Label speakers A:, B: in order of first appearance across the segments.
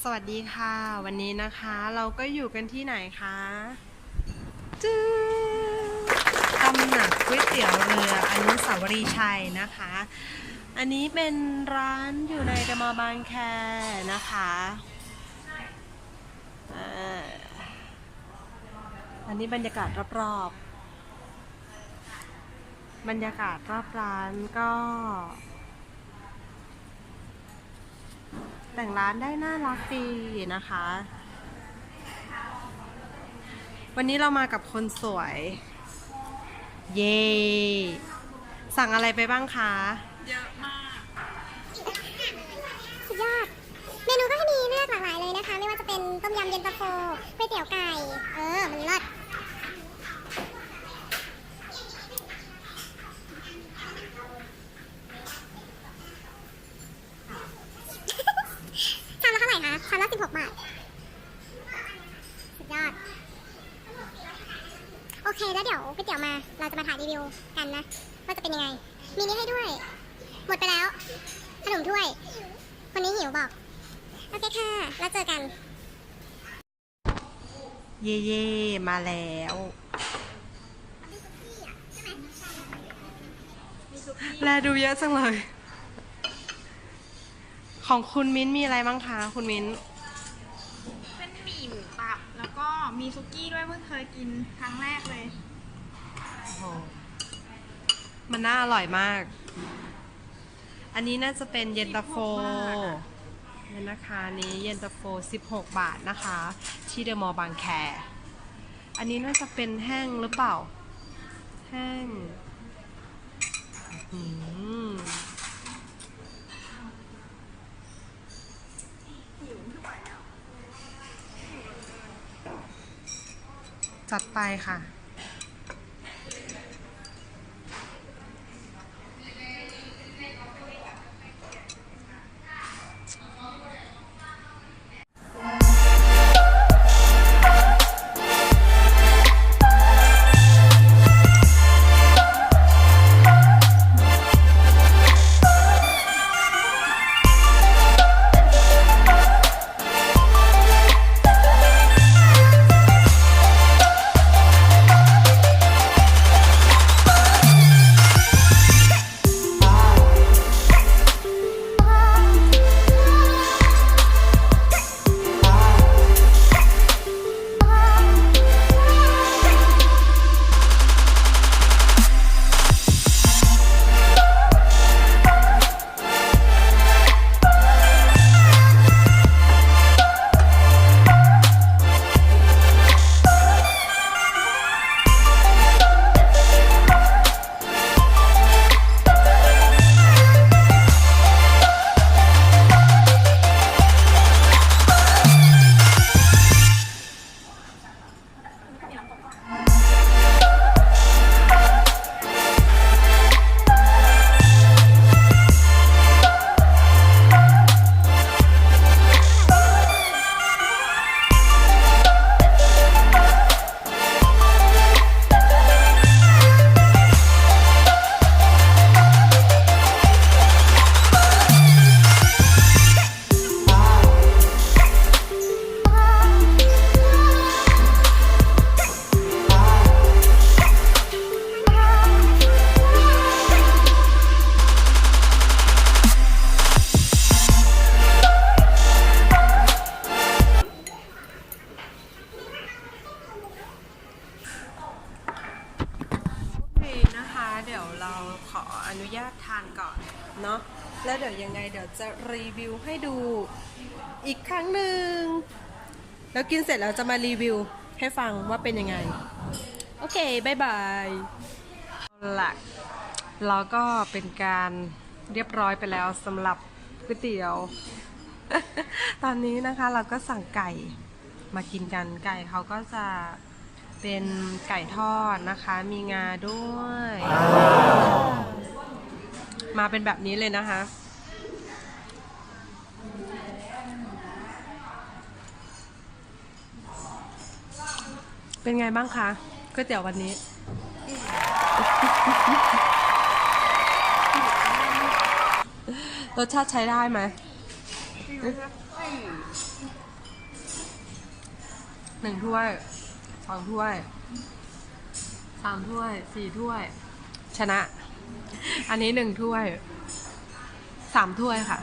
A: สวัสดีค่ะวันนี้นะคะเราก็อยู่กันที่ไหนคะจื้อตำหนักก๋วยเตี๋ยวเรืออนุสาวรีย์ชัยนะคะอันนี้เป็นร้านอยู่ในเดอะมอลล์บางแคนะคะอันนี้บรรยากาศรอบๆบรรยากาศรอบร้านก็แต่งร้านได้น่ารักดีนะคะ วันนี้เรามากับคนสวย เย่สั่งอะไรไปบ้างคะ
B: เยอะมาก
C: สุดยอด เมนูก็มีเลือกหลากหลายเลยนะคะ ไม่ว่าจะเป็นต้มยำเย็นตาโฟก๋วยเตี๋ยวไก่ มันเลิศชามละเท่าไหร่คะชามละ16 บาท สุดยอด โอเค แล้วเดี๋ยวก๋วยเตี๋ยวมา เราจะมาถ่ายรีวิวกันนะ ว่าจะเป็นยังไง มีนี้ให้ด้วย หมดไปแล้ว ขนมถ้วย คนนี้หิวบอก โอเคค่ะ แล้วเจอกัน
A: เย่เย่มาแล้วแลดูเยอะจังเลย ของคุณมิ้นมีอะไรบ้างคะคุณมิ้น
B: เป็นหมี่หมูตับ แล้วก็มีซุกี้ด้วยเพิ่งเคยกินครั้งแรกเลย
A: โอ้โหมันน่าอร่อยมาก อันนี้น่าจะเป็นเย็นตาโฟ
B: 16 บาท
A: เนี่ยนะคะนี้เย็นตาโฟ16 บาทนะคะ ที่เดอะมอลล์บางแค อันนี้น่าจะเป็นแห้งหรือเปล่า แห้งจัดไปค่ะนะคะเดี๋ยวเราขออนุญาตทานก่อนเนาะแล้วเดี๋ยวยังไงเดี๋ยวจะรีวิวให้ดูอีกครั้งหนึ่งแล้วกินเสร็จแล้วจะมารีวิวให้ฟังว่าเป็นยังไงโอเคบายบายหลักเราก็เป็นการเรียบร้อยไปแล้วสำหรับก๋วยเตี๋ยว ตอนนี้นะคะเราก็สั่งไก่มากินกันไก่เขาก็จะเป็นไก่ทอดนะคะมีงาด้วย มาเป็นแบบนี้เลยนะคะ เป็นไงบ้างคะก๋วยเตี๋ยววันนี้ รสชาติใช้ได้ไหม
B: ใ
A: 1 ถ้วย 2 ถ้วย 3 ถ้วย 4 ถ้วย ชนะ อันนี้ 1 ถ้วย 3 ถ้วยค่ะ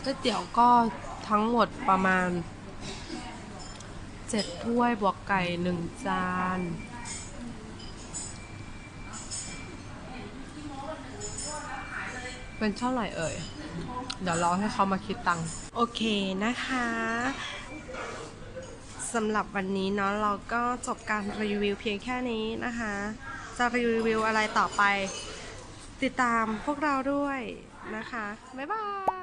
A: ก๋วยเตี๋ยวก็ทั้งหมดประมาณ 7 ถ้วยบวกไก่ 1 จาน เป็นเท่าไหร่เอ่ย เดี๋ยวรอให้เขามาคิดตังค์โอเคนะคะสำหรับวันนี้เนาะเราก็จบการรีวิวเพียงแค่นี้นะคะ จะรีวิวอะไรต่อไป ติดตามพวกเราด้วยนะคะ บ๊ายบาย